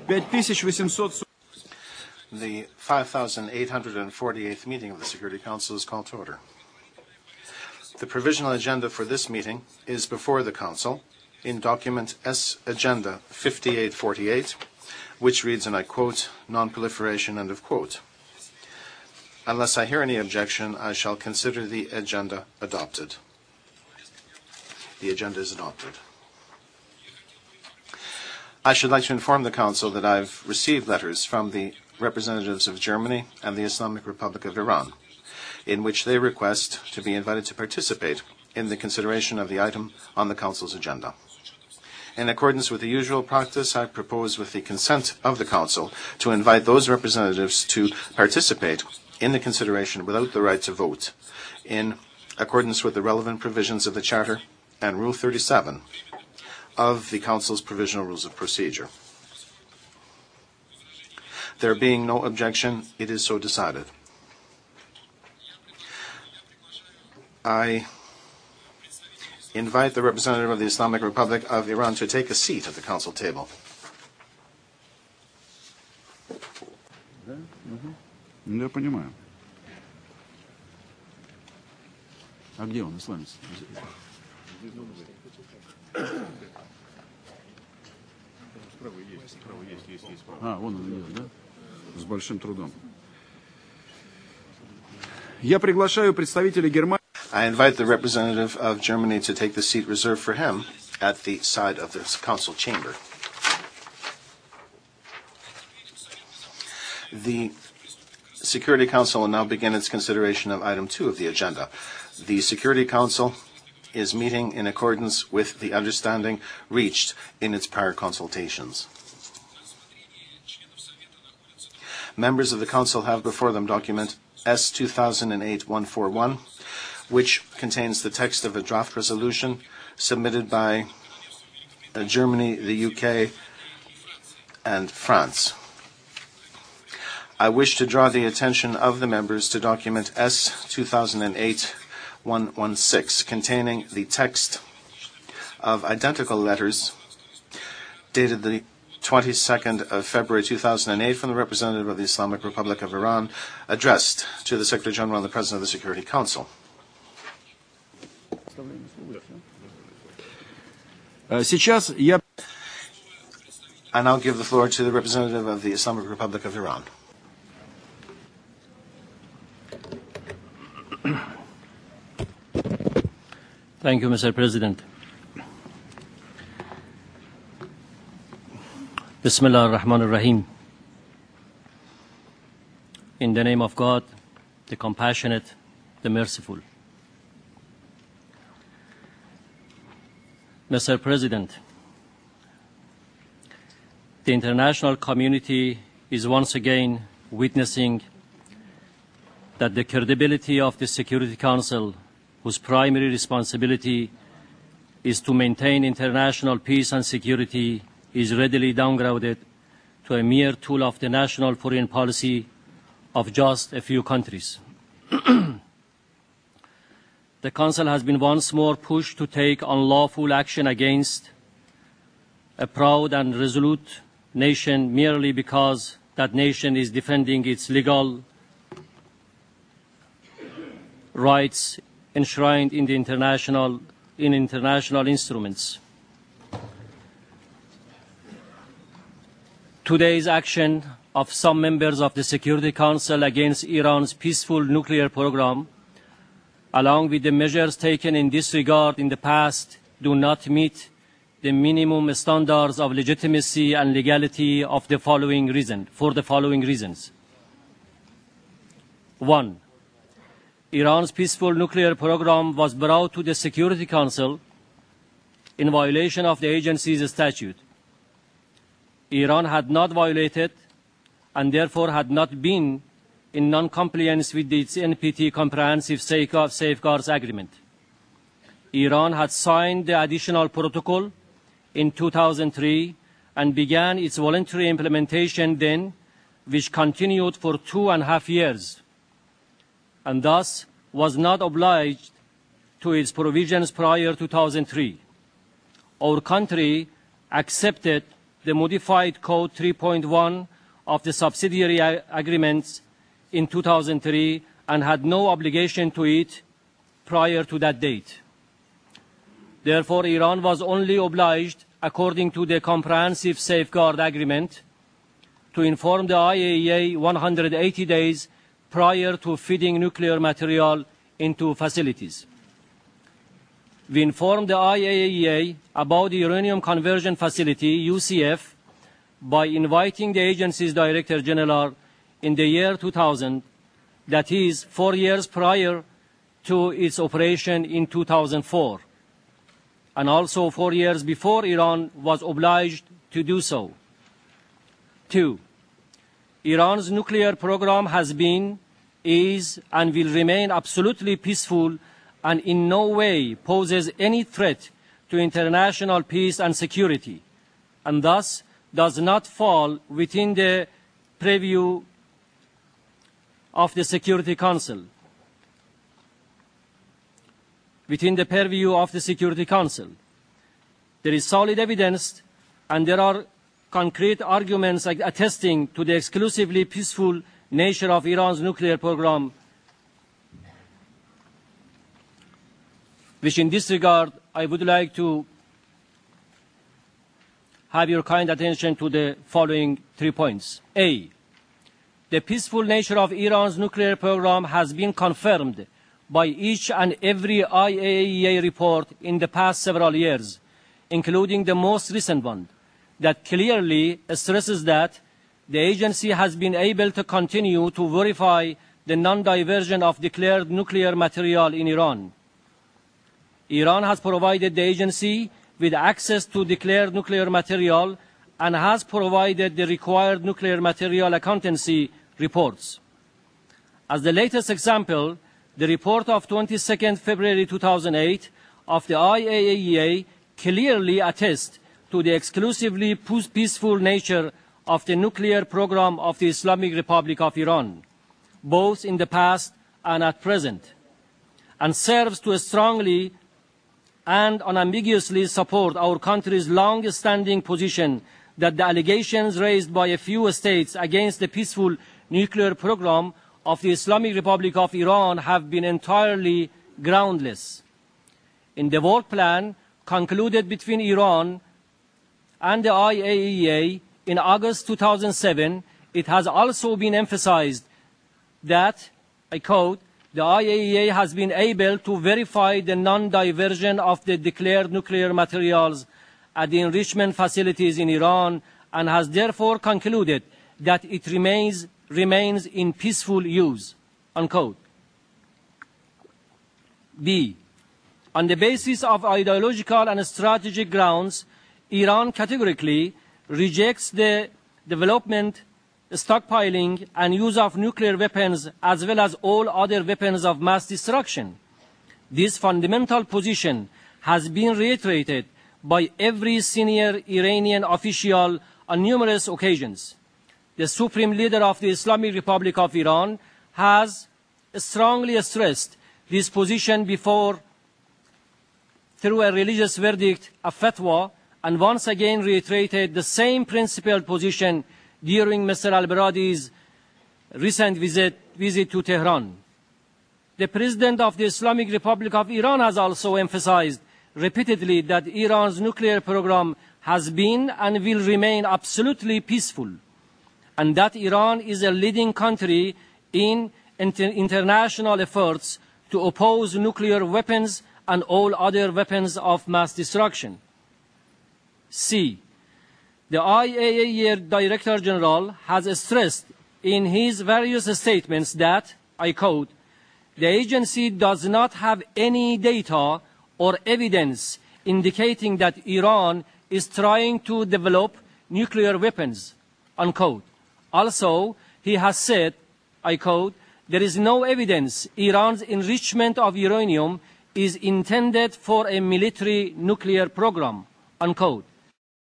5800... The 5,848th meeting of the Security Council is called to order. The provisional agenda for this meeting is before the Council in document S Agenda 5848, which reads, and I quote, non-proliferation, end of quote. Unless I hear any objection, I shall consider the agenda adopted. The agenda is adopted. I should like to inform the Council that I've received letters from the representatives of Germany and the Islamic Republic of Iran, in which they request to be invited to participate in the consideration of the item on the Council's agenda. In accordance with the usual practice, I propose, with the consent of the Council, to invite those representatives to participate in the consideration without the right to vote, in accordance with the relevant provisions of the Charter and Rule 37 of the Council's Provisional Rules of Procedure. There being no objection, it is so decided. I invite the representative of the Islamic Republic of Iran to take a seat at the Council table. Я понимаю. А где он, исламец? Вон он идет, да? С большим трудом. Я приглашаю представителей Германии. I invite the representative of Germany to take the seat reserved for him at the side of the Council chamber. The Security Council will now begin its consideration of item 2 of the agenda. The Security Council is meeting in accordance with the understanding reached in its prior consultations. Members of the Council have before them document S 2008-141, which contains the text of a draft resolution submitted by Germany, the UK, and France. I wish to draw the attention of the members to document S 2008-116, containing the text of identical letters dated the 22nd of February 2008 from the representative of the Islamic Republic of Iran, addressed to the Secretary General and the President of the Security Council. I now give the floor to the representative of the Islamic Republic of Iran. Thank you, Mr. President. Bismillah ar-Rahman ar-Rahim. In the name of God, the compassionate, the merciful. Mr. President, the international community is once again witnessing that the credibility of the Security Council, whose primary responsibility is to maintain international peace and security, is readily downgraded to a mere tool of the national foreign policy of just a few countries. The Council has been once more pushed to take unlawful action against a proud and resolute nation merely because that nation is defending its legal rights enshrined in the international instruments. Today's action of some members of the Security Council against Iran's peaceful nuclear program, along with the measures taken in this regard in the past, do not meet the minimum standards of legitimacy and legality for the following reasons. 1. Iran's peaceful nuclear program was brought to the Security Council in violation of the agency's statute. Iran had not violated and therefore had not been in non-compliance with its NPT Comprehensive Safeguards Agreement. Iran had signed the additional protocol in 2003 and began its voluntary implementation then, which continued for 2.5 years, and thus was not obliged to its provisions prior to 2003. Our country accepted the modified Code 3.1 of the subsidiary agreements in 2003 and had no obligation to it prior to that date. Therefore, Iran was only obliged, according to the Comprehensive Safeguard Agreement, to inform the IAEA 180 days prior to feeding nuclear material into facilities. We informed the IAEA about the Uranium Conversion Facility, UCF, by inviting the agency's Director General in the year 2000, that is, 4 years prior to its operation in 2004, and also 4 years before Iran was obliged to do so. 2. Iran's nuclear program has been, is, and will remain absolutely peaceful and in no way poses any threat to international peace and security, and thus does not fall within the purview of the Security Council. There is solid evidence and there are concrete arguments attesting to the exclusively peaceful nature of Iran's nuclear program, which in this regard, I would like to have your kind attention to the following 3 points. A, the peaceful nature of Iran's nuclear program has been confirmed by each and every IAEA report in the past several years, including the most recent one, that clearly stresses that the agency has been able to continue to verify the non-diversion of declared nuclear material in Iran. Iran has provided the agency with access to declared nuclear material and has provided the required nuclear material accountancy reports. As the latest example, the report of 22nd February 2008 of the IAEA clearly attests to the exclusively peaceful nature of the nuclear program of the Islamic Republic of Iran, both in the past and at present, and serves to strongly and unambiguously support our country's long-standing position that the allegations raised by a few states against the peaceful nuclear program of the Islamic Republic of Iran have been entirely groundless. In the work plan concluded between Iran and the IAEA in August 2007, it has also been emphasized that, I quote, the IAEA has been able to verify the non-diversion of the declared nuclear materials at the enrichment facilities in Iran and has therefore concluded that it remains in peaceful use, unquote. B, on the basis of ideological and strategic grounds, Iran categorically rejects the development, stockpiling, and use of nuclear weapons as well as all other weapons of mass destruction. This fundamental position has been reiterated by every senior Iranian official on numerous occasions. The Supreme Leader of the Islamic Republic of Iran has strongly stressed this position before through a religious verdict, a fatwa, and once again reiterated the same principled position during Mr. al-Baradi's recent visit to Tehran. The President of the Islamic Republic of Iran has also emphasized repeatedly that Iran's nuclear program has been and will remain absolutely peaceful, and that Iran is a leading country in international efforts to oppose nuclear weapons and all other weapons of mass destruction. C, the IAEA Director General has stressed in his various statements that, I quote, the agency does not have any data or evidence indicating that Iran is trying to develop nuclear weapons, unquote. Also, he has said, I quote, there is no evidence Iran's enrichment of uranium is intended for a military nuclear program, unquote.